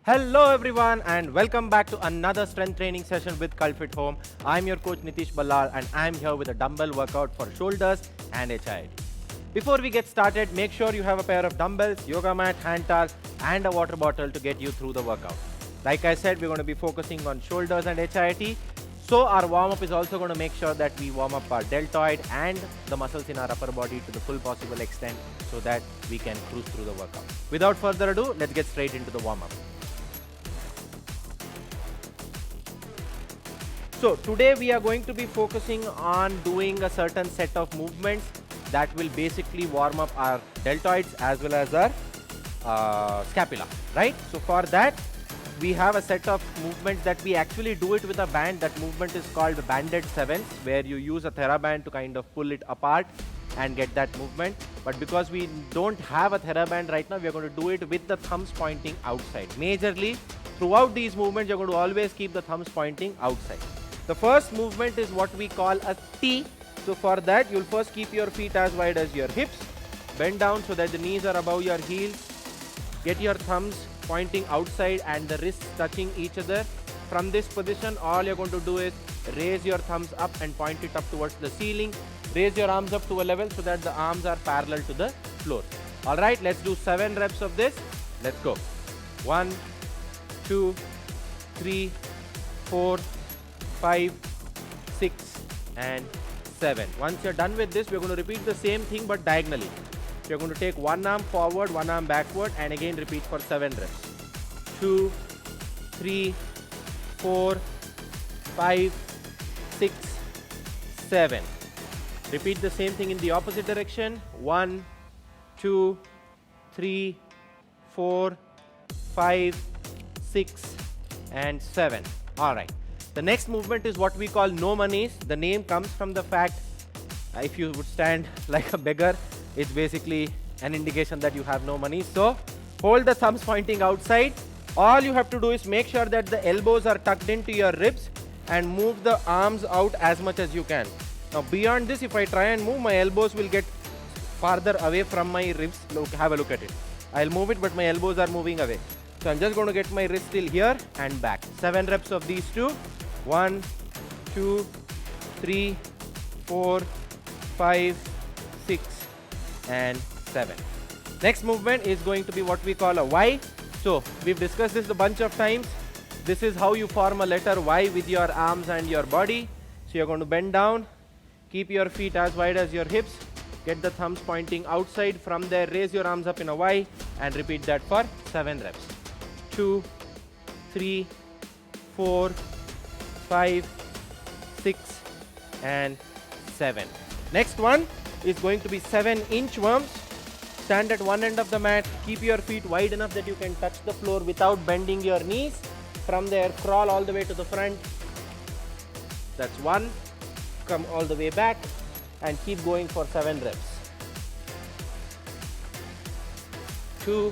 Hello everyone and welcome back to another strength training session with CultFit Home. I'm your coach Nitish Ballar and I'm here with a dumbbell workout for shoulders and HIIT. Before we get started, make sure you have a pair of dumbbells, yoga mat, hand towels and a water bottle to get you through the workout. Like I said, we're going to be focusing on shoulders and HIIT. So our warm-up is also going to make sure that we warm up our deltoid and the muscles in our upper body to the full possible extent so that we can cruise through the workout. Without further ado, let's get straight into the warm-up. So today we are going to be focusing on doing a certain set of movements that will basically warm up our deltoids as well as our scapula, right? So for that, we have a set of movements that we actually do it with a band. That movement is called the banded sevens, where you use a TheraBand to kind of pull it apart and get that movement. But because we don't have a TheraBand right now, we are going to do it with the thumbs pointing outside. Majorly, throughout these movements, you're going to always keep the thumbs pointing outside. The first movement is what we call a T. So for that, you'll first keep your feet as wide as your hips. Bend down so that the knees are above your heels. Get your thumbs pointing outside and the wrists touching each other. From this position, all you're going to do is raise your thumbs up and point it up towards the ceiling. Raise your arms up to a level so that the arms are parallel to the floor. Alright, let's do 7 reps of this. Let's go. 1, 2, 3, 4, 5, 6 and 7. Once you're done with this, we're going to repeat the same thing but diagonally. So you're going to take one arm forward, one arm backward and again repeat for 7 reps. 2, 3, 4, 5, 6, 7. Repeat the same thing in the opposite direction. 1, 2, 3, 4, 5, 6 and 7. Alright. The next movement is what we call no monies. The name comes from the fact if you would stand like a beggar, it's basically an indication that you have no money. So hold the thumbs pointing outside. All you have to do is make sure that the elbows are tucked into your ribs and move the arms out as much as you can. Now beyond this, if I try and move, my elbows will get farther away from my ribs. Look, have a look at it. I'll move it, but my elbows are moving away. So I'm just going to get my wrist till here and back. 7 reps of these two. 1, 2, 3, 4, 5, 6 and 7. Next movement is going to be what we call a Y. So we've discussed this a bunch of times. This is how you form a letter Y with your arms and your body. So you're going to bend down, keep your feet as wide as your hips, get the thumbs pointing outside. From there, raise your arms up in a Y and repeat that for 7 reps. 2, 3, 4, 5, 6 and 7. Next one is going to be 7 inchworms. Stand at one end of the mat, keep your feet wide enough that you can touch the floor without bending your knees. From there, crawl all the way to the front. That's 1. Come all the way back and keep going for 7 reps. 2,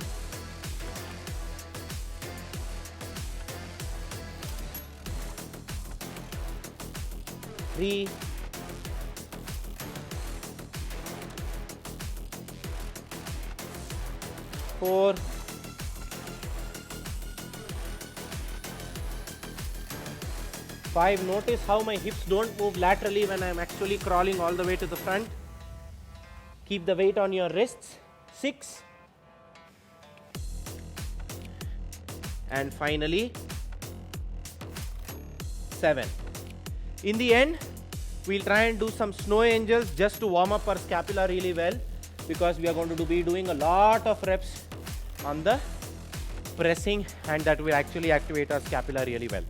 3, 4, 5. Notice how my hips don't move laterally when I'm actually crawling all the way to the front. Keep the weight on your wrists. 6. And finally 7. In the end, we'll try and do some snow angels just to warm up our scapula really well, because we are going to be doing a lot of reps on the pressing and that will actually activate our scapula really well.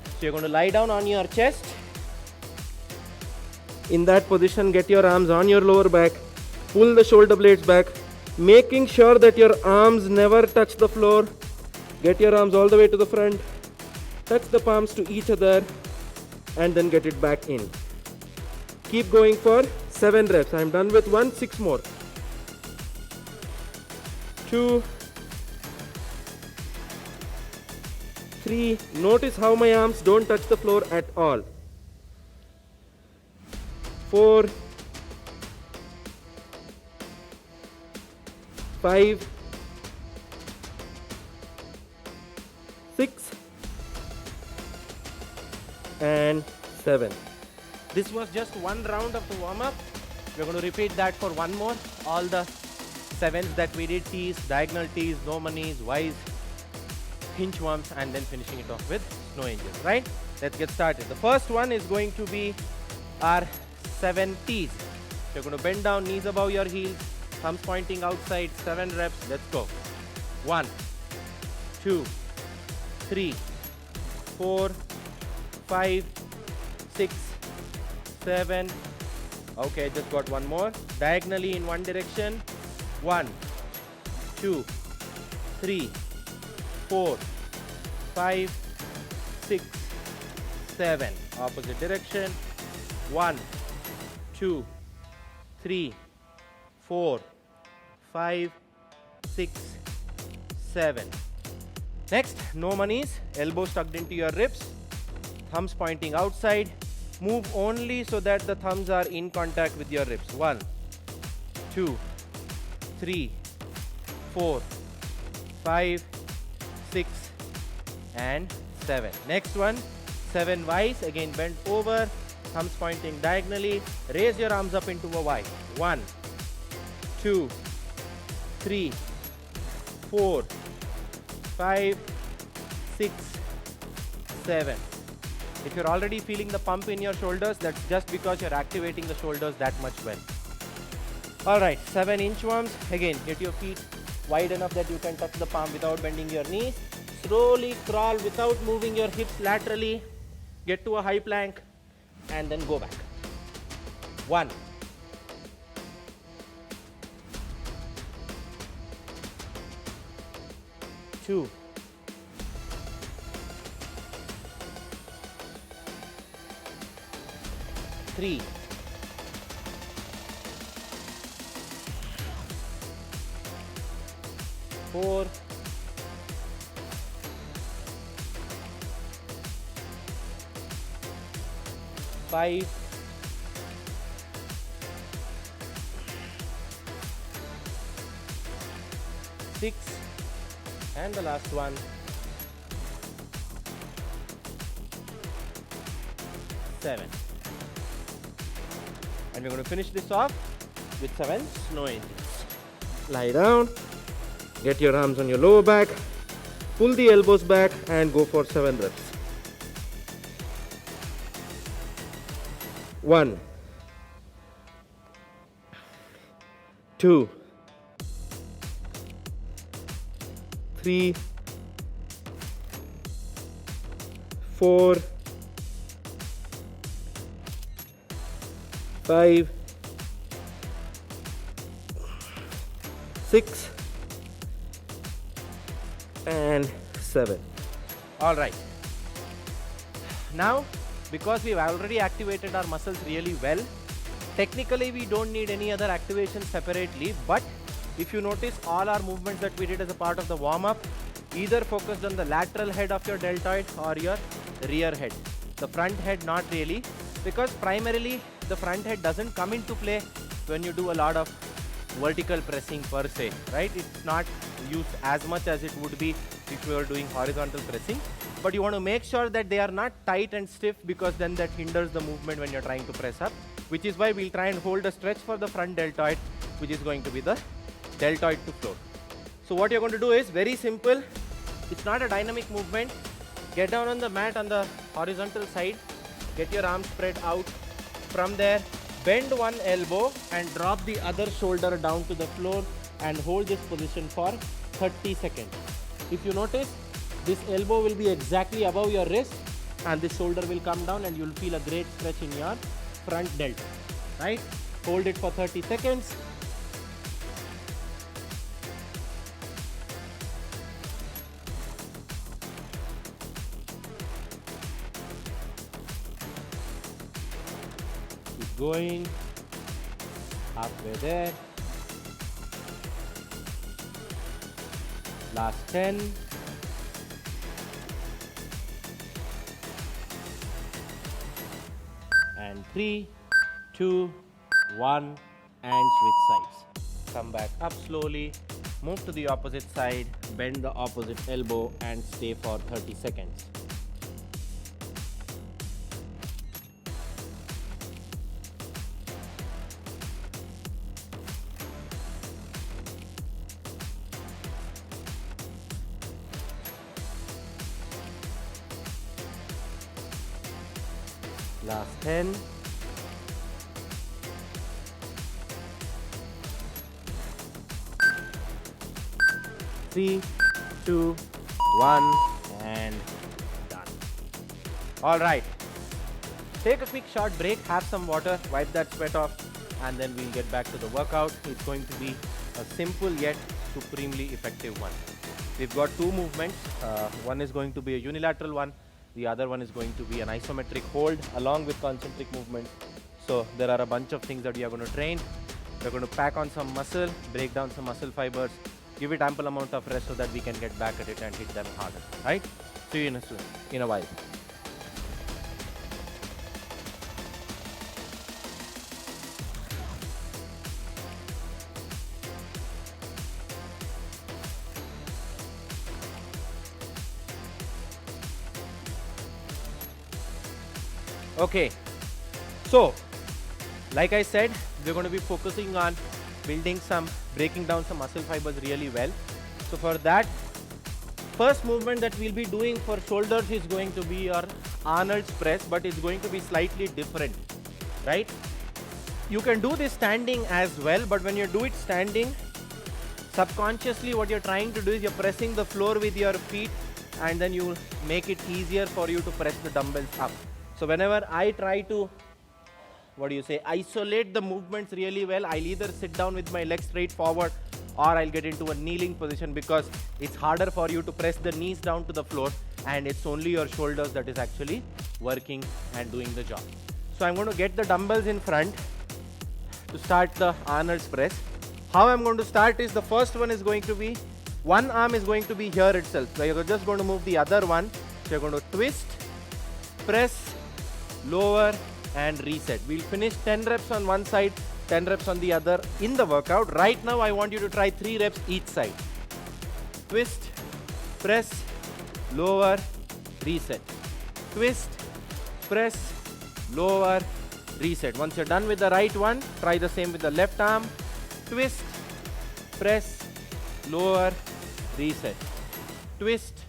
So you're going to lie down on your chest. In that position, get your arms on your lower back, pull the shoulder blades back, making sure that your arms never touch the floor. Get your arms all the way to the front, touch the palms to each other and then get it back in. Keep going for 7 reps. I'm done with 1, 6 more. 2, 3. Notice how my arms don't touch the floor at all. 4, 5, 6 and 7. This was just one round of the warm-up. We're going to repeat that for one more. All the 7s that we did, T's, diagonal T's, no manies, Y's, inchworms, and then finishing it off with snow angels, right? Let's get started. The first one is going to be our 7 T's. You're going to bend down, knees above your heels, thumbs pointing outside, 7 reps. Let's go. 1, 2, 3, 4, 5, 6, 7. Okay, just got one more. Diagonally in one direction. 1, 2, 3, 4, 5, 6, 7. Opposite direction. 1, 2, 3, 4, 5, 6, 7. Next, no manies. Elbows tucked into your ribs. Thumbs pointing outside. Move only so that the thumbs are in contact with your ribs. 1, 2, 3, 4, 5, 6, and 7. Next one, 7 Y's. Again, bend over. Thumbs pointing diagonally. Raise your arms up into a Y. 1, 2, 3, 4, 5, 6, 7. If you're already feeling the pump in your shoulders, that's just because you're activating the shoulders that much well. Alright, 7 inchworms. Again, get your feet wide enough that you can touch the palm without bending your knees. Slowly crawl without moving your hips laterally. Get to a high plank and then go back. 1, 2, 3, 4, 5, 6, and the last one, 7. And we're going to finish this off with 7 snow angels. Lie down, get your arms on your lower back, pull the elbows back and go for 7 reps. 1, 2, 3, 4, 5, 6, and 7. All right. Now, because we've already activated our muscles really well, technically we don't need any other activation separately, but if you notice, all our movements that we did as a part of the warm-up either focused on the lateral head of your deltoid or your rear head. The front head not really, because primarily the front head doesn't come into play when you do a lot of vertical pressing per se, right? It's not used as much as it would be if you were doing horizontal pressing, but you want to make sure that they are not tight and stiff, because then that hinders the movement when you're trying to press up, which is why we'll try and hold a stretch for the front deltoid, which is going to be the deltoid to floor. So what you're going to do is very simple. It's not a dynamic movement. Get down on the mat on the horizontal side, get your arms spread out. From there, bend one elbow and drop the other shoulder down to the floor and hold this position for 30 seconds. If you notice, this elbow will be exactly above your wrist and this shoulder will come down and you'll feel a great stretch in your front delta, right? Hold it for 30 seconds. Keep going. Halfway there. Last 10. And 3, 2, 1, and switch sides. Come back up slowly, move to the opposite side, bend the opposite elbow and stay for 30 seconds. Last 10. 3, 2, 1, and done. All right. Take a quick short break, have some water, wipe that sweat off, and then we'll get back to the workout. It's going to be a simple yet supremely effective one. We've got two movements. One is going to be a unilateral one. The other one is going to be an isometric hold along with concentric movements. So there are a bunch of things that we are going to train. We're going to pack on some muscle, break down some muscle fibers, give it ample amount of rest so that we can get back at it and hit them harder, right? See you in a while. Okay, so like I said, we're going to be focusing on breaking down some muscle fibers really well. So for that, first movement that we'll be doing for shoulders is going to be your Arnold's press, but it's going to be slightly different, right? You can do this standing as well, but when you do it standing, subconsciously what you're trying to do is you're pressing the floor with your feet, and then you make it easier for you to press the dumbbells up. So whenever I try to, isolate the movements really well, I'll either sit down with my legs straight forward or I'll get into a kneeling position because it's harder for you to press the knees down to the floor and it's only your shoulders that is actually working and doing the job. So I'm going to get the dumbbells in front to start the Arnold's press. How I'm going to start is the first one is going to be, one arm is going to be here itself. So you're just going to move the other one. So you're going to twist, press, lower and reset. We'll finish 10 reps on one side, 10 reps on the other in the workout. Right now I want you to try 3 reps each side. Twist, press, lower, reset. Twist, press, lower, reset. Once you're done with the right one, try the same with the left arm. Twist, press, lower, reset. Twist,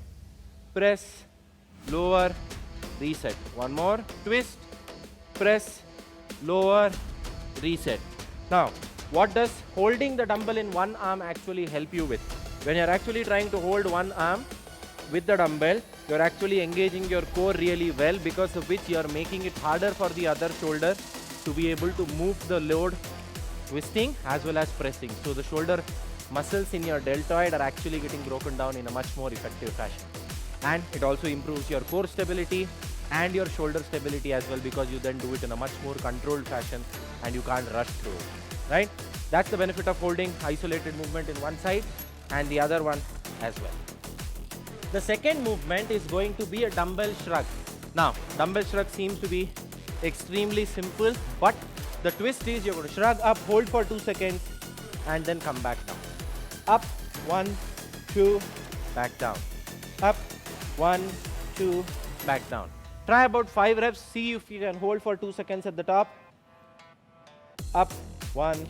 press, lower, reset. One more. Twist, press, lower, reset. Now, what does holding the dumbbell in one arm actually help you with? When you're actually trying to hold one arm with the dumbbell, you're actually engaging your core really well, because of which you're making it harder for the other shoulder to be able to move the load, twisting as well as pressing. So the shoulder muscles in your deltoid are actually getting broken down in a much more effective fashion. And it also improves your core stability and your shoulder stability as well, because you then do it in a much more controlled fashion and you can't rush through it, right? That's the benefit of holding isolated movement in one side and the other one as well. The second movement is going to be a dumbbell shrug. Now, dumbbell shrug seems to be extremely simple, but the twist is you're going to shrug up, hold for 2 seconds and then come back down. Up, 1, 2, back down. Up, 1, 2, back down. Try about 5 reps, see if you can hold for 2 seconds at the top. Up, 1,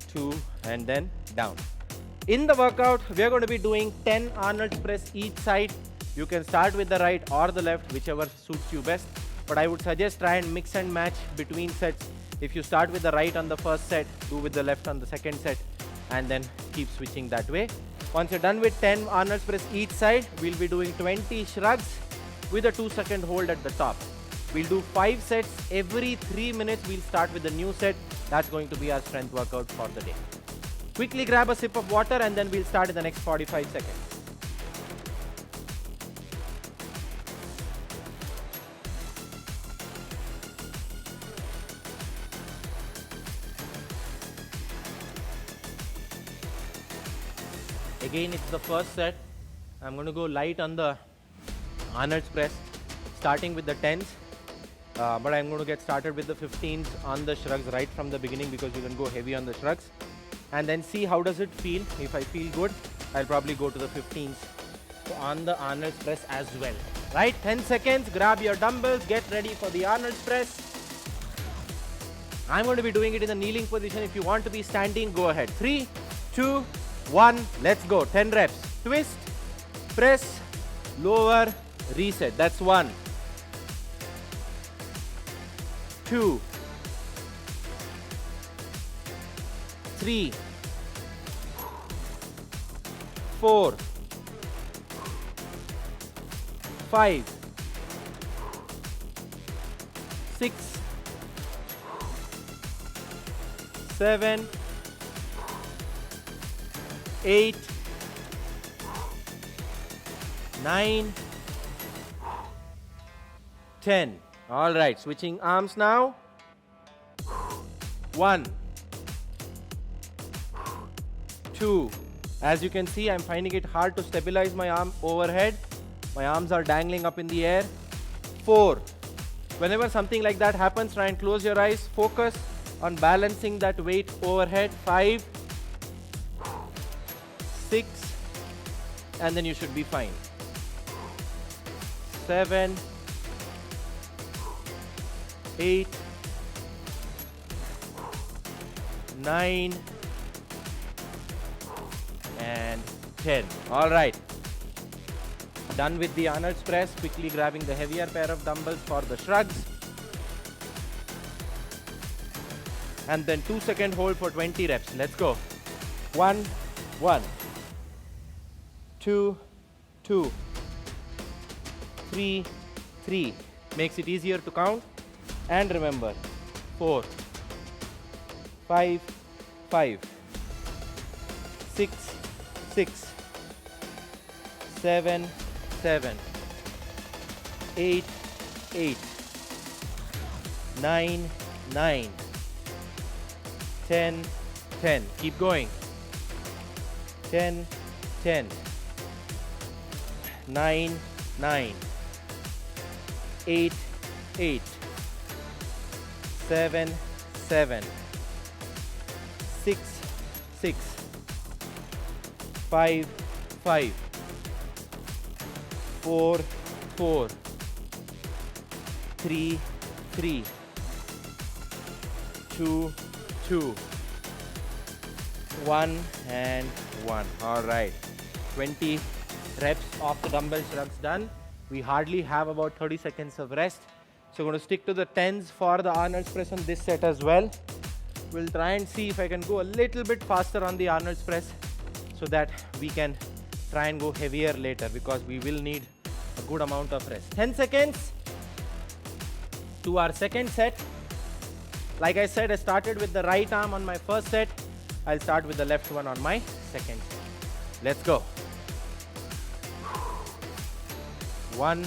2, and then down. In the workout, we are going to be doing 10 Arnold's press each side. You can start with the right or the left, whichever suits you best. But I would suggest try and mix and match between sets. If you start with the right on the first set, do with the left on the second set, and then keep switching that way. Once you're done with 10 Arnold's press each side, we'll be doing 20 shrugs with a 2-second hold at the top. We'll do 5 sets. Every 3 minutes, we'll start with a new set. That's going to be our strength workout for the day. Quickly grab a sip of water and then we'll start in the next 45 seconds. Again, it's the first set. I'm going to go light on the Arnold's press, starting with the 10s, but I'm going to get started with the 15s on the shrugs right from the beginning, because you can go heavy on the shrugs. and then see how does it feel. If I feel good, I'll probably go to the 15s on the Arnold's press as well. Right, 10 seconds, grab your dumbbells, get ready for the Arnold's press. I'm going to be doing it in the kneeling position. If you want to be standing, go ahead. 3, 2, 1, let's go. 10 reps. Twist, press, lower, reset. That's 1, 2, 3, 4, 5, 6, 7, 8, 9, 10. All right, switching arms now. 1, 2. As you can see, I'm finding it hard to stabilize my arm overhead. My arms are dangling up in the air. 4. Whenever something like that happens, try and close your eyes. Focus on balancing that weight overhead. 5, 6, and then you should be fine. 7, 8, 9, and 10. All right. Done with the Arnold's press. Quickly grabbing the heavier pair of dumbbells for the shrugs. And then 2-second hold for 20 reps. Let's go. 1, 1, 2, 2, 3, 3. Makes it easier to count. And remember, 4, 5, 5, 6, 6, 7, 7, 8, 8, 9, 9, 10, 10. Keep going. 10, 10, 9, 9, 8, 8, 7, 7, 6, 6, 5, 5, 4, 4, 3, 3, 2, 2, 1, and 1. All right. 20 reps of the dumbbell shrugs done. We hardly have about 30 seconds of rest. So we're going to stick to the 10s for the Arnold's press on this set as well. We'll try and see if I can go a little bit faster on the Arnold's press so that we can try and go heavier later, because we will need a good amount of rest. 10 seconds to our second set. Like I said, I started with the right arm on my first set. I'll start with the left one on my second set. Let's go. 1,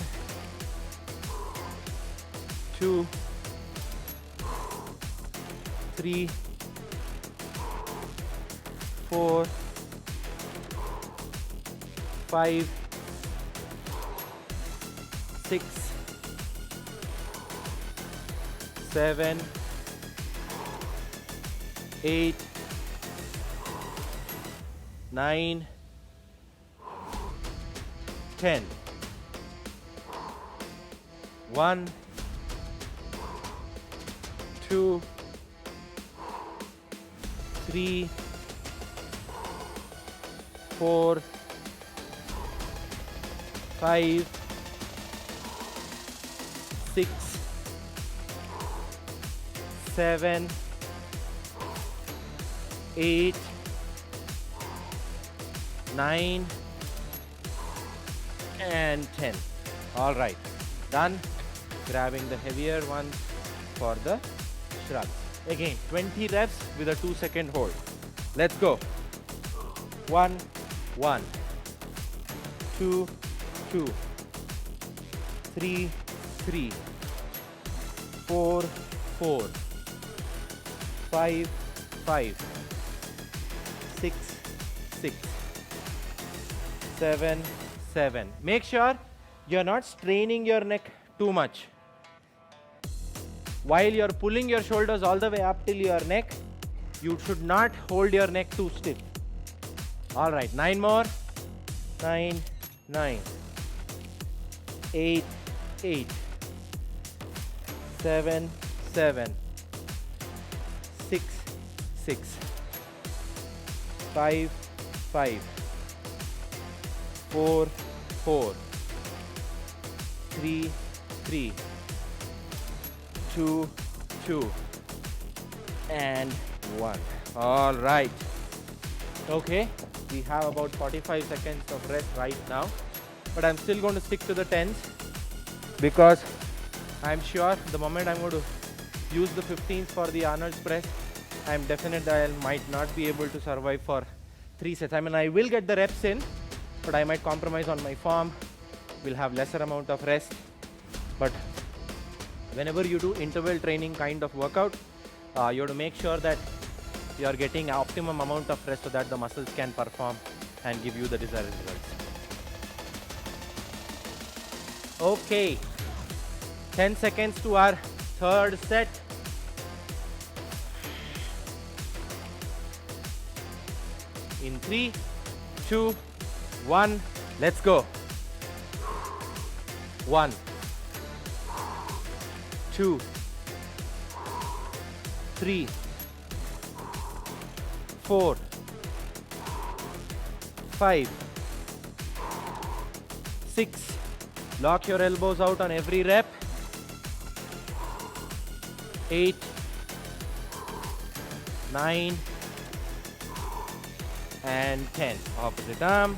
2, 3, 4, 5, 6, 7, 8, 9, 10. 1, 2, 3, 4, 5, 6, 7, 8, 9, and 10. All right, done. Grabbing the heavier ones for the shrugs. Again, 20 reps with a 2-second hold. Let's go. 1, 1, 2, 2, 3, 3, 4, 4, 5, 5, 6, 6, 7, 7. Make sure you're not straining your neck too much. While you're pulling your shoulders all the way up till your neck, You should not hold your neck too stiff. All right, 9 more. 9, 9, 8, 8, 7, 7, 6, 6, 5, 5, 4, 4, 3, 3, 2, 2, and 1. All right. Okay, we have about 45 seconds of rest right now, but I'm still going to stick to the 10s because I'm sure the moment I'm going to use the 15s for the Arnold's press, I'm definite that I might not be able to survive for 3 sets. I mean, I will get the reps in, but I might compromise on my form. We'll have lesser amount of rest. But whenever you do interval training kind of workout, you have to make sure that you are getting optimum amount of rest so that the muscles can perform and give you the desired results. Okay, 10 seconds to our third set. In 3, 2, 1, let's go. 1, 2, 3, 4, 5, 6. Lock your elbows out on every rep. 8, 9, and 10. Opposite arm.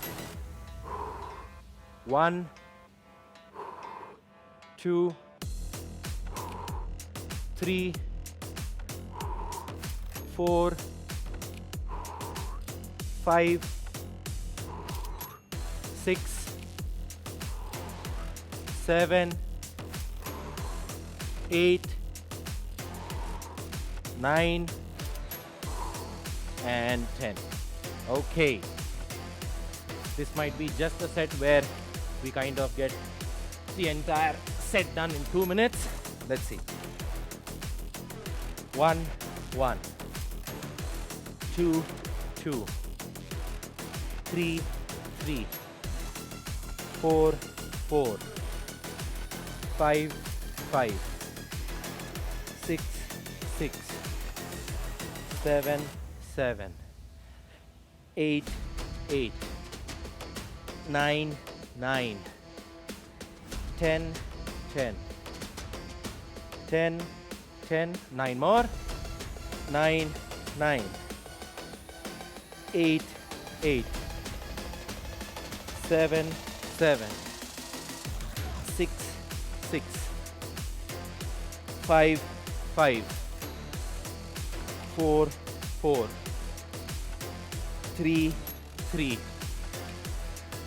1, 2, 3, 4, 5, 6, 7, 8, 9, and 10. Okay, this might be just a set where we kind of get the entire set done in 2 minutes. Let's see. 1, 1, 2, 2, 3, 3, 4, 4, 5, 5, 6, 6, 7, 7, 8, 8, 9, 9, 10, 10, 10, 10, 9 more, 9, 9, 8, 8, 7, 7, 6, 6, 5, 5, 4, 4, 3, 3,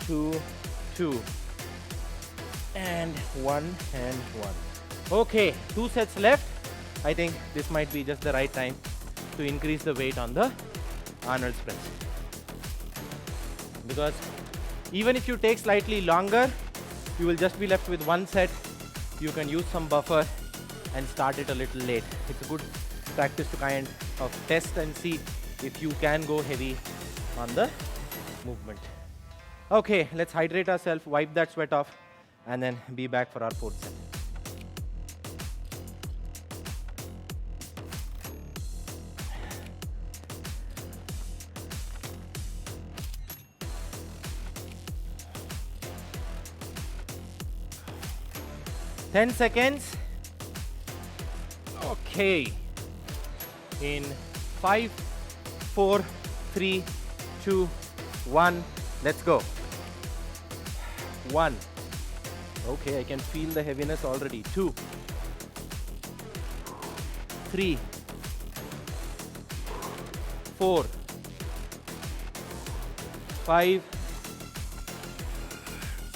2, 2, and 1 and 1. Okay, 2 sets left. I think this might be just the right time to increase the weight on the Arnold's press. Because even if you take slightly longer, you will just be left with 1 set. You can use some buffer and start it a little late. It's a good practice to kind of test and see if you can go heavy on the movement. Okay, let's hydrate ourselves, wipe that sweat off, and then be back for our 4th set. Ten seconds. Okay. In 5, 4, 3, 2, 1. Let's go. 1. Okay, I can feel the heaviness already. 2, 3, 4, 5,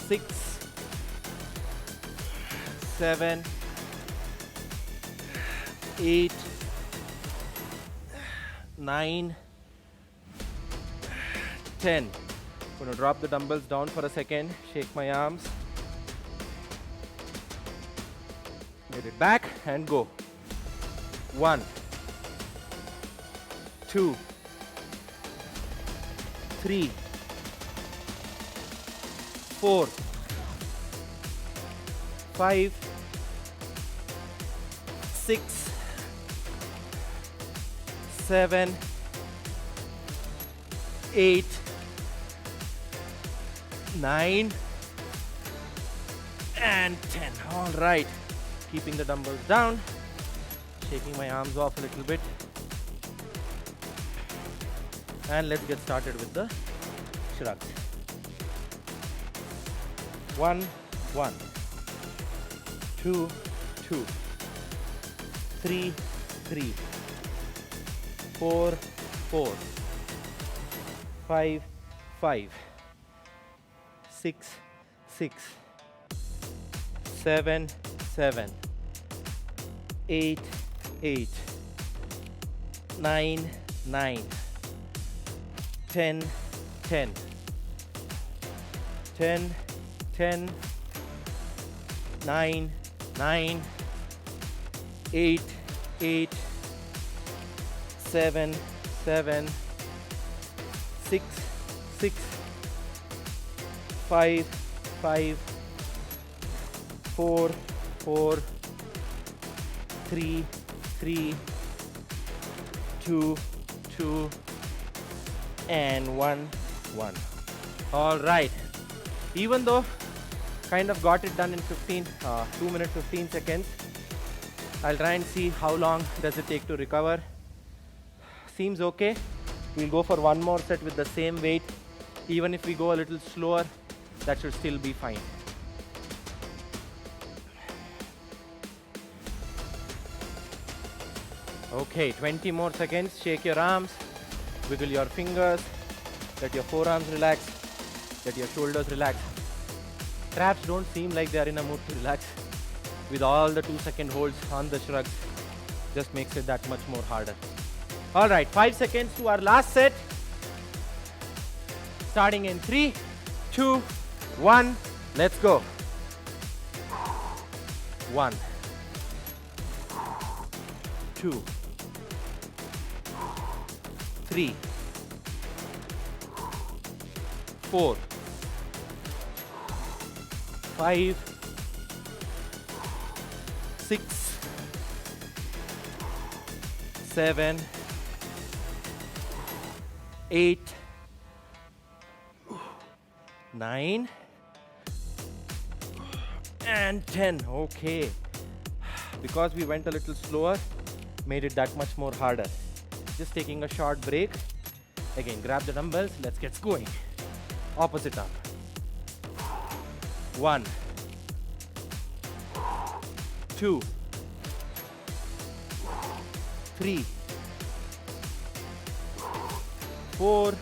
6, 7, 8, 9, 10. I'm going to drop the dumbbells down for a second, shake my arms, get it back and go. 1, 2, 3, 4, 5, 6, 7, 8, 9, and 10. All right. Keeping the dumbbells down, shaking my arms off a little bit. And let's get started with the shrugs. 1, 1, 2, 2, 3, 3, 4, 4, 5, 5, 6, 6, 7, 7, 8, 8, 9, 9, 10, 10, 10, 10, 9, 9, 8, 8, 7, 7, 6, 6, 5, 5, 4, 4, 3, 3, 2, 2, and 1, 1. All right. Even though kind of got it done in 2 minutes 15 seconds, I'll try and see how long does it take to recover. Seems okay. We'll go for one more set with the same weight. Even if we go a little slower, that should still be fine. Okay, 20 more seconds. Shake your arms, wiggle your fingers, let your forearms relax, let your shoulders relax. Traps don't seem like they are in a mood to relax. With all the 2-second holds on the shrugs, just makes it that much more harder. All right, 5 seconds to our last set. Starting in 3, 2, 1, let's go. 1, 2, 3, 4, 5, 6, 7, 8, 9, and 10. Okay. Because we went a little slower, made it that much more harder. Just taking a short break. Again, grab the dumbbells. Let's get going. Opposite arm. 1, 2, 3, 4,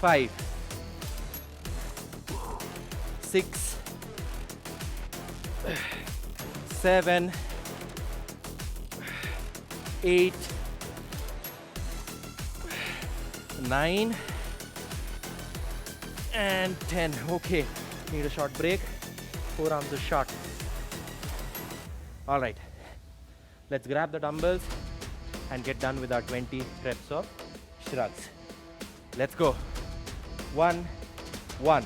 5, 6, 7, 8, 9, and 10. Okay, need a short break. Forearms are short. All right, let's grab the dumbbells and get done with our 20 reps of shrugs. Let's go. 1, 1,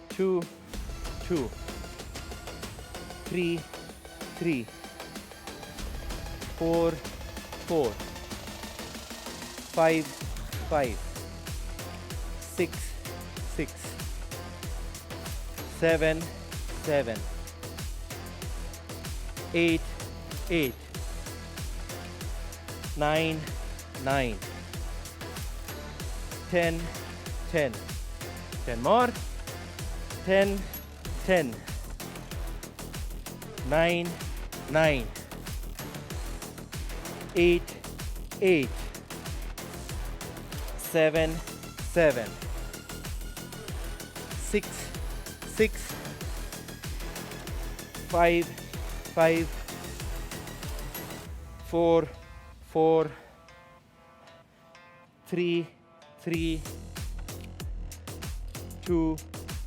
2, 2, 3, 3, 4, 4, 5, 5, 6, 6, 7, 7, 8, 8, 9, 9, 10, 10, 10 more, 10, 10, 9, 9, 8, 8, 7, 7, 6, 6, 5, 5, 4, 4, 3, 3, 2,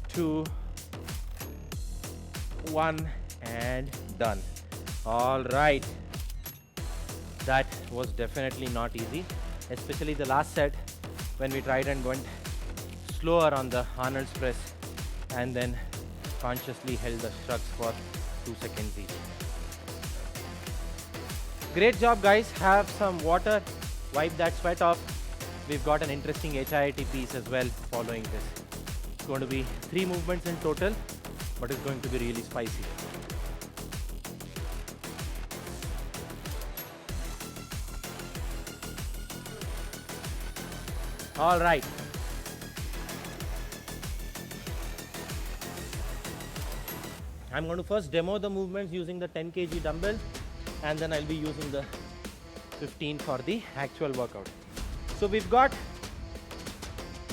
2, 1, and done. All right. That was definitely not easy, especially the last set when we tried and went slower on the Arnold's press and then consciously held the shrugs for 2 seconds each. Great job, guys. Have some water, wipe that sweat off. We've got an interesting HIIT piece as well following this. It's going to be 3 movements in total, but it's going to be really spicy. All right. I'm going to first demo the movements using the 10 kg dumbbell, and then I'll be using the 15 for the actual workout. So we've got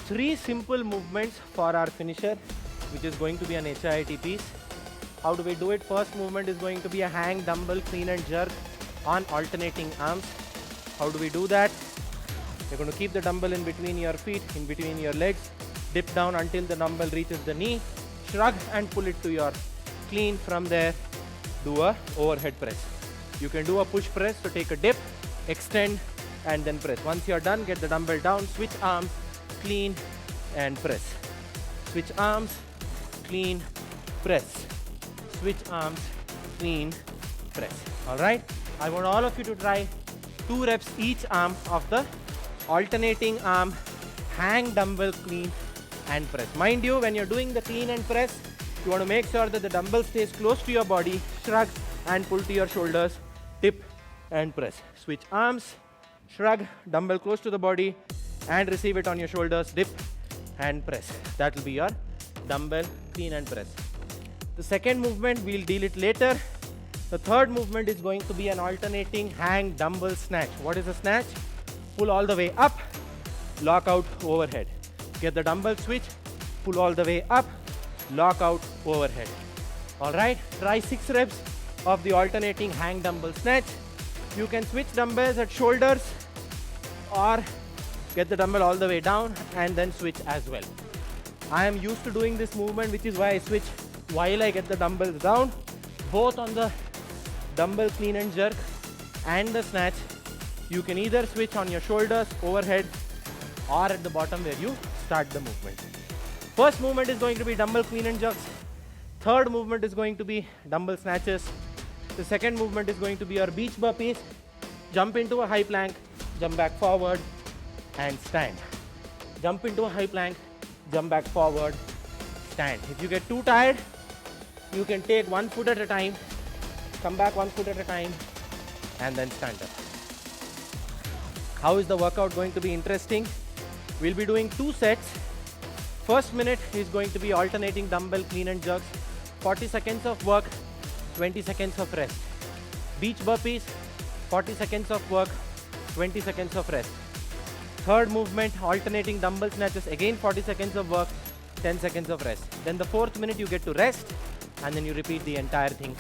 3 simple movements for our finisher, which is going to be an HIIT piece. How do we do it? First movement is going to be a hang, dumbbell, clean and jerk on alternating arms. How do we do that? You're going to keep the dumbbell in between your feet, in between your legs, dip down until the dumbbell reaches the knee, shrug and pull it to your clean. From there, do a overhead press. You can do a push press, so take a dip, extend and then press. Once you're done, get the dumbbell down, switch arms, clean and press. Switch arms, clean, press. Switch arms, clean, press. All right. I want all of you to try 2 reps each arm of the alternating arm hang, dumbbell, clean and press. Mind you, when you're doing the clean and press, you want to make sure that the dumbbell stays close to your body, shrug and pull to your shoulders, dip and press. Switch arms, shrug, dumbbell close to the body and receive it on your shoulders, dip and press. That will be your dumbbell clean and press. The second movement, we'll deal it later. The third movement is going to be an alternating hang, dumbbell, snatch. What is a snatch? Pull all the way up, lock out, overhead. Get the dumbbell switch, pull all the way up, lock out, overhead. All right, try 6 reps of the alternating hang, dumbbell, snatch. You can switch dumbbells at shoulders or get the dumbbell all the way down and then switch as well. I am used to doing this movement, which is why I switch while I get the dumbbells down, both on the dumbbell clean and jerk and the snatch. You can either switch on your shoulders, overhead, or at the bottom where you start the movement. First movement is going to be dumbbell clean and jerks. Third movement is going to be dumbbell snatches. The second movement is going to be your beach burpees. Jump into a high plank, jump back forward and stand. Jump into a high plank, jump back forward, stand. If you get too tired, you can take 1 foot at a time, come back 1 foot at a time and then stand up. How is the workout going to be interesting? We'll be doing 2 sets. First minute is going to be alternating dumbbell clean and jerks. 40 seconds of work, 20 seconds of rest. Beach burpees, 40 seconds of work, 20 seconds of rest. Third movement, alternating dumbbell snatches, again 40 seconds of work, 10 seconds of rest. Then the 4th minute you get to rest and then you repeat the entire thing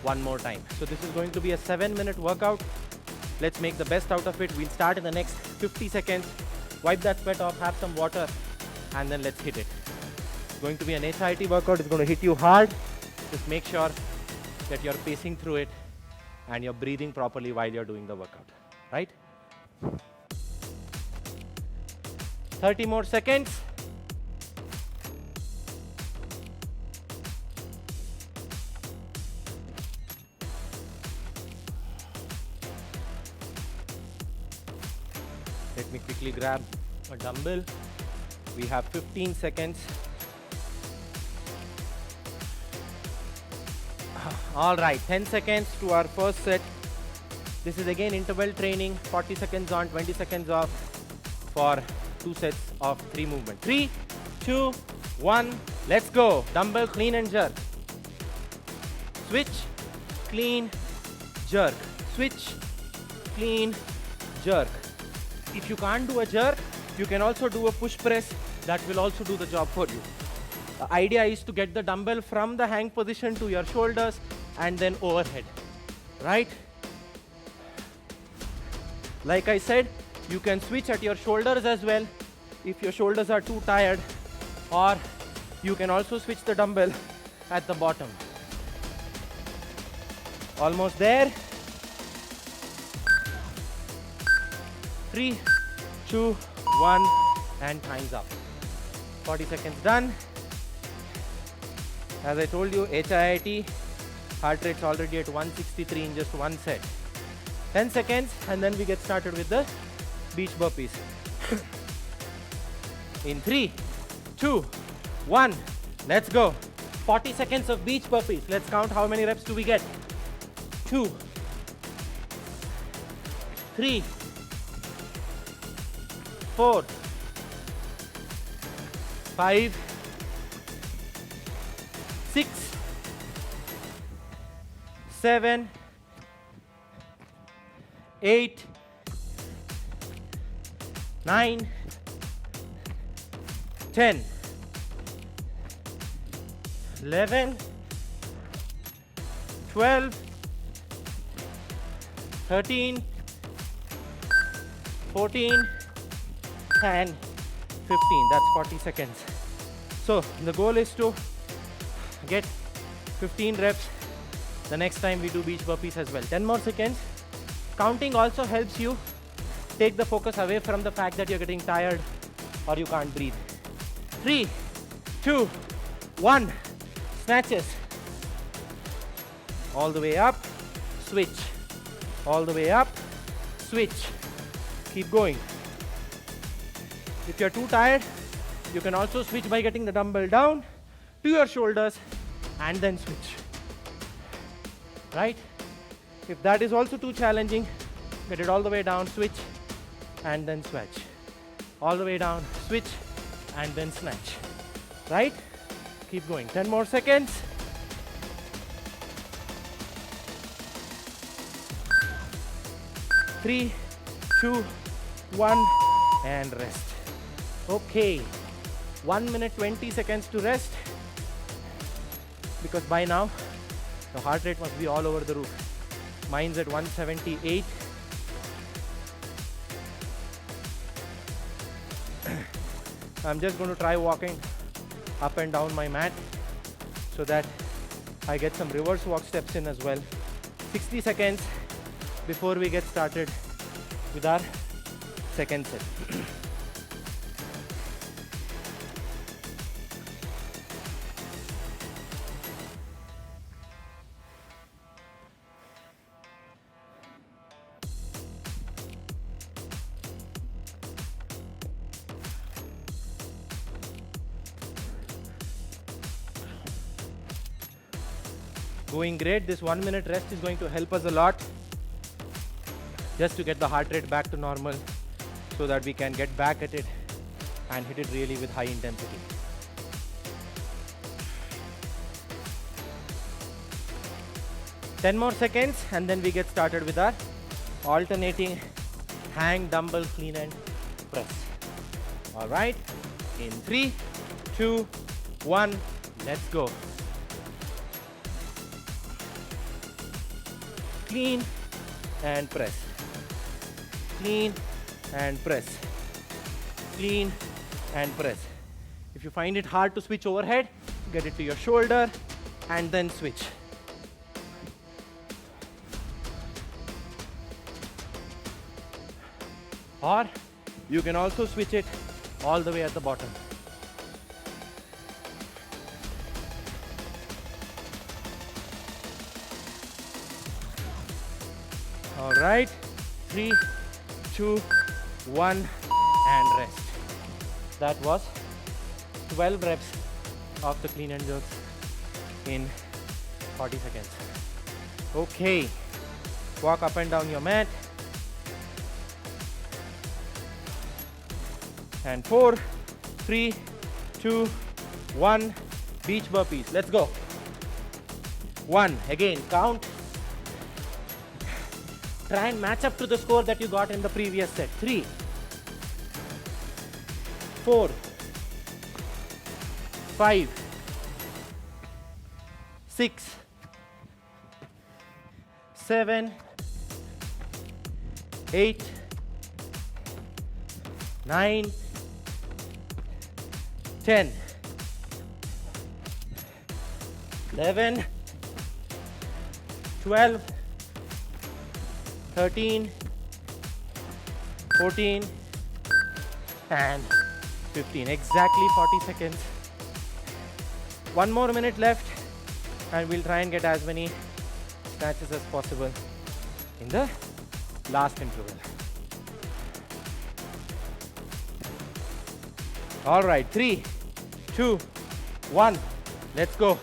1 more time. So this is going to be a 7-minute workout. Let's make the best out of it. We'll start in the next 50 seconds. Wipe that sweat off, have some water, and then let's hit it. It's going to be an HIIT workout. It's going to hit you hard. Just make sure that you're pacing through it and you're breathing properly while you're doing the workout, right? 30 more seconds. Let me quickly grab a dumbbell. We have 15 seconds. All right, 10 seconds to our first set. This is again interval training, 40 seconds on, 20 seconds off for 2 sets of 3 movements. 3, 2, 1, let's go. Dumbbell clean and jerk. Switch, clean, jerk. Switch, clean, jerk. If you can't do a jerk, you can also do a push press. That will also do the job for you. The idea is to get the dumbbell from the hang position to your shoulders and then overhead, right? Like I said, you can switch at your shoulders as well if your shoulders are too tired, or you can also switch the dumbbell at the bottom. Almost there. 3, 2, 1, and time's up. 40 seconds done. As I told you, HIIT, heart rate's already at 163 in just one set. 10 seconds, and then we get started with the beach burpees. In 3, 2, 1, let's go. 40 seconds of beach burpees. Let's count how many reps do we get. 2, 3, 4, 5, 6, 7, 8, 9, 10, 11, 12, 13, 14, and 15. That's 40 seconds. So the goal is to get 15 reps the next time we do beach burpees as well. 10 more seconds. Counting also helps you take the focus away from the fact that you're getting tired or you can't breathe. 3, 2, 1, snatches. All the way up, switch. All the way up, switch. Keep going. If you're too tired, you can also switch by getting the dumbbell down to your shoulders and then switch. Right? If that is also too challenging, get it all the way down, switch, and then switch. All the way down, switch, and then snatch. Right? Keep going. 10 more seconds. Three, 2, 1, and rest. Okay. 1 minute 20 seconds to rest, because by now the heart rate must be all over the roof. Mine's at 178. I'm just going to try walking up and down my mat so that I get some reverse walk steps in as well. 60 seconds before we get started with our second set. Going great. This 1 minute rest is going to help us a lot, just to get the heart rate back to normal so that we can get back at it and hit it really with high intensity. Ten more seconds and then we get started with our alternating hang, dumbbell, clean and press. All right, in 3, 2, 1, let's go. Clean and press. Clean and press. Clean and press. If you find it hard to switch overhead, get it to your shoulder and then switch. Or you can also switch it all the way at the bottom. All right, 3, 2, 1, and rest. That was 12 reps of the clean and jerks in 40 seconds. Okay, walk up and down your mat. And 4, 3, 2, 1, beach burpees. Let's go. 1, again, count. Try and match up to the score that you got in the previous set. 3, 4, 5, 6, 7, 8, 9, 10, 11, 12, 13, 14 and 15. Exactly 40 seconds. 1 more minute left and we'll try and get as many snatches as possible in the last interval. All right, 3, 2, 1, let's go.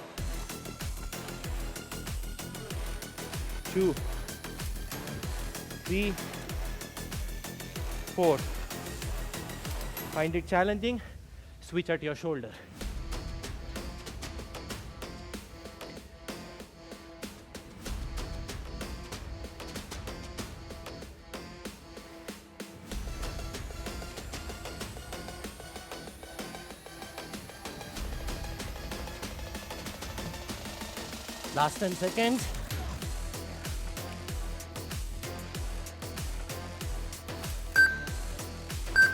2, 3, 4. Find it challenging, switch at your shoulder. Last 10 seconds.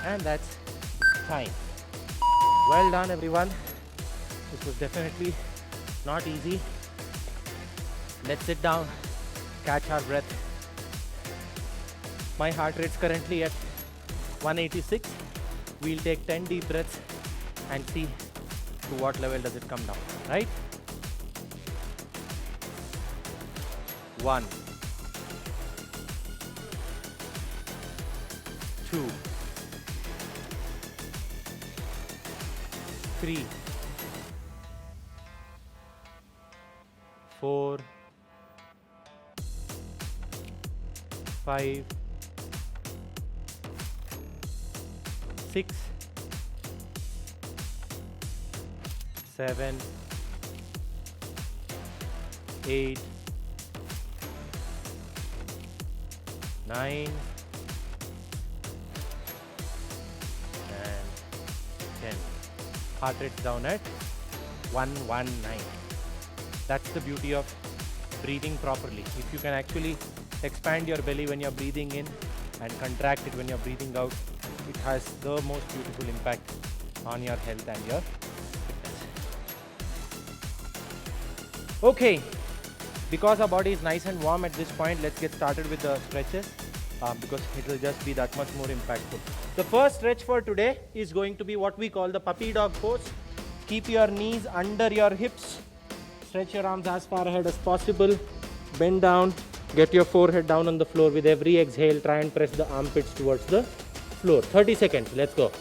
And that's time. Well done, everyone. This was definitely not easy. Let's sit down, catch our breath. My heart rate's currently at 186. We'll take 10 deep breaths and see to what level does it come down, right? 1, 2, 3, 4, 5, 6, 7, 8, 9 and 10. Heart rate down at 119. That's the beauty of breathing properly. If you can actually expand your belly when you're breathing in and contract it when you're breathing out, it has the most beautiful impact on your health and your fitness. Okay, because our body is nice and warm at this point, let's get started with the stretches because it will just be that much more impactful. The first stretch for today is going to be what we call the puppy dog pose. Keep your knees under your hips, stretch your arms as far ahead as possible, bend down, get your forehead down on the floor. With every exhale, try and press the armpits towards the floor. 30 seconds, let's go.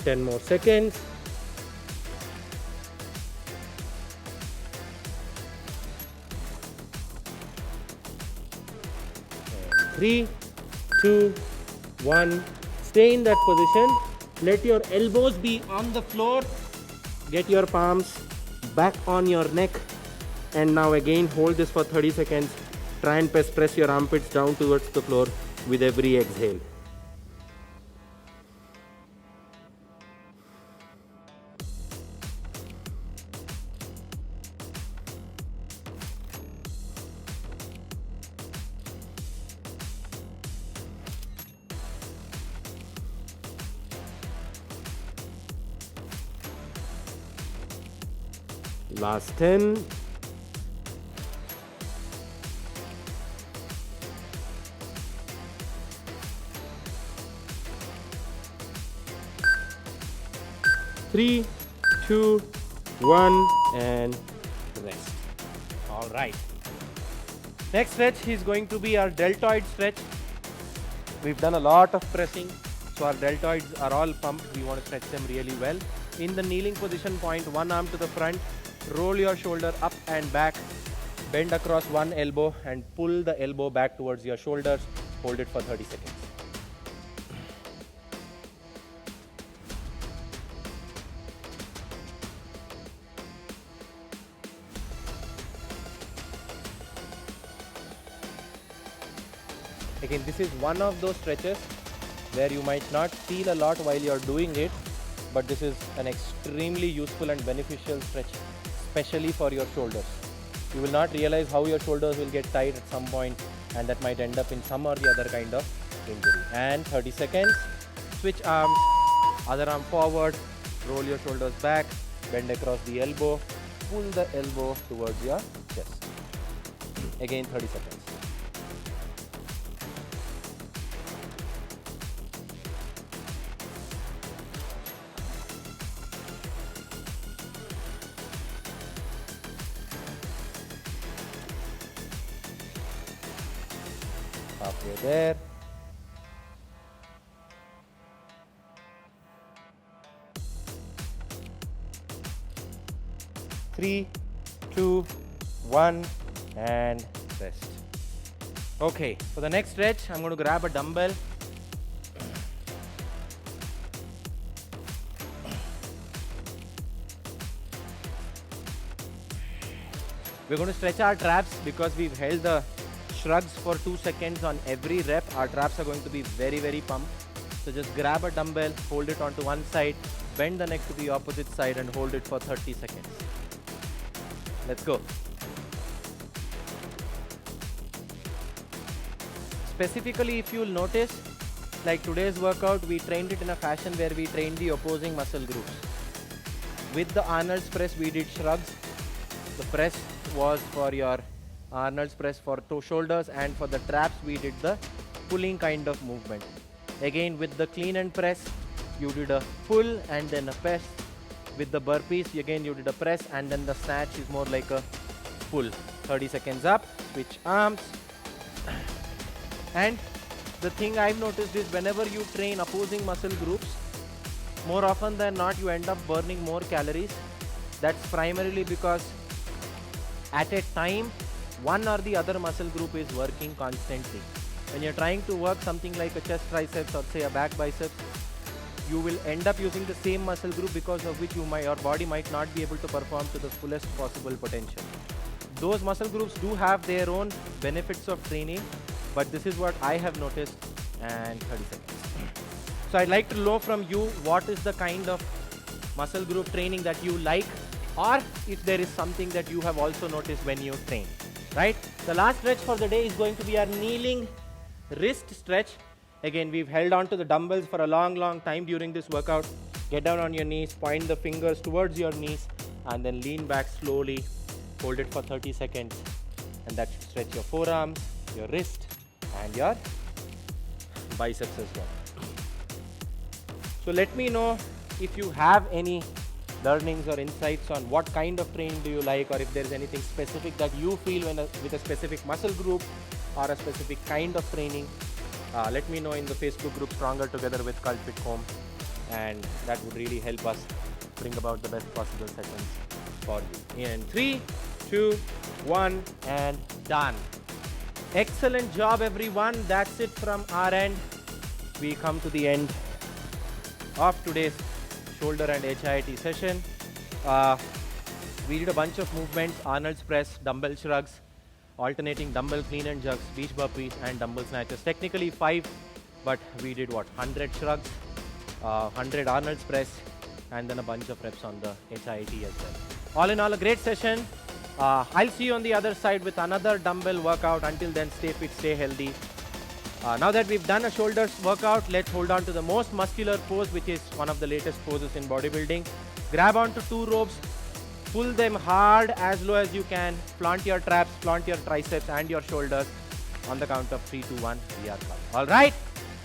Ten more seconds. And 3, 2, 1. Stay in that position. Let your elbows be on the floor. Get your palms back on your neck. And now again hold this for 30 seconds. Try and press your armpits down towards the floor with every exhale. Last 10. Three, 2, 1, and rest. All right. Next stretch is going to be our deltoid stretch. We've done a lot of pressing, so our deltoids are all pumped. We want to stretch them really well. In the kneeling position, point one arm to the front, roll your shoulder up and back, bend across one elbow and pull the elbow back towards your shoulders. Hold it for 30 seconds. Again, this is one of those stretches where you might not feel a lot while you're doing it, but this is an extremely useful and beneficial stretch, especially for your shoulders. You will not realize how your shoulders will get tight at some point, and that might end up in some or the other kind of injury. And 30 seconds, switch arms, other arm forward, roll your shoulders back, bend across the elbow, pull the elbow towards your chest. Again 30 seconds. Halfway there. Three, two, one, and rest. Okay, for the next stretch, I'm going to grab a dumbbell. We're going to stretch our traps because we've held the shrugs for 2 seconds on every rep. Our traps are going to be very, very pumped. So just grab a dumbbell, hold it onto one side, bend the neck to the opposite side and hold it for 30 seconds. Let's go. Specifically, if you'll notice, like today's workout, we trained it in a fashion where we trained the opposing muscle groups. With the Arnold's press, we did shrugs. The press was for your Arnold's press for shoulders, and for the traps, we did the pulling kind of movement. Again, with the clean and press, you did a pull and then a press. With the burpees, again you did a press, and then the snatch is more like a pull. 30 seconds up, switch arms. And the thing I've noticed is whenever you train opposing muscle groups, more often than not you end up burning more calories. That's primarily because at a time, one or the other muscle group is working constantly. When you're trying to work something like a chest triceps or say a back biceps, you will end up using the same muscle group, because of which your body might not be able to perform to the fullest possible potential. Those muscle groups do have their own benefits of training, but this is what I have noticed. And 30 seconds. So I'd like to know from you, what is the kind of muscle group training that you like, or if there is something that you have also noticed when you train, right? The last stretch for the day is going to be our kneeling wrist stretch. Again, we've held on to the dumbbells for a long time during this workout. Get down on your knees, point the fingers towards your knees, and then lean back slowly. Hold it for 30 seconds. And that should stretch your forearms, your wrist, and your biceps as well. So let me know if you have any learnings or insights on what kind of training do you like, or if there is anything specific that you feel with a specific muscle group or a specific kind of training. Let me know in the Facebook group Stronger Together with Cult Fit Home, and that would really help us bring about the best possible sessions for you. In 3, 2, 1, and done. Excellent job, everyone. That's it from our end. We come to the end of today's shoulder and HIIT session. We did a bunch of movements: Arnold's press, dumbbell shrugs, alternating dumbbell clean and jerks, beach burpees, and dumbbell snatches. Technically 5, but we did 100 shrugs, 100 Arnold's press, and then a bunch of reps on the HIIT as well. All in all, a great session. I'll see you on the other side with another dumbbell workout. Until then, stay fit, stay healthy. Now that we've done a shoulders workout, let's hold on to the most muscular pose, which is one of the latest poses in bodybuilding. Grab onto 2 ropes, pull them hard as low as you can, flaunt your traps, flaunt your triceps and your shoulders. On the count of 3, 2, 1, we are Cult. All right,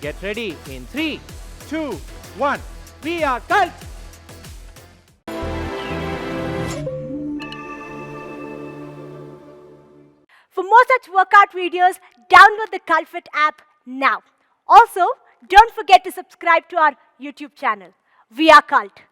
get ready in 3, 2, 1, we are Cult. For more such workout videos, download the Cult Fit app now. Also, don't forget to subscribe to our YouTube channel. We are Cult.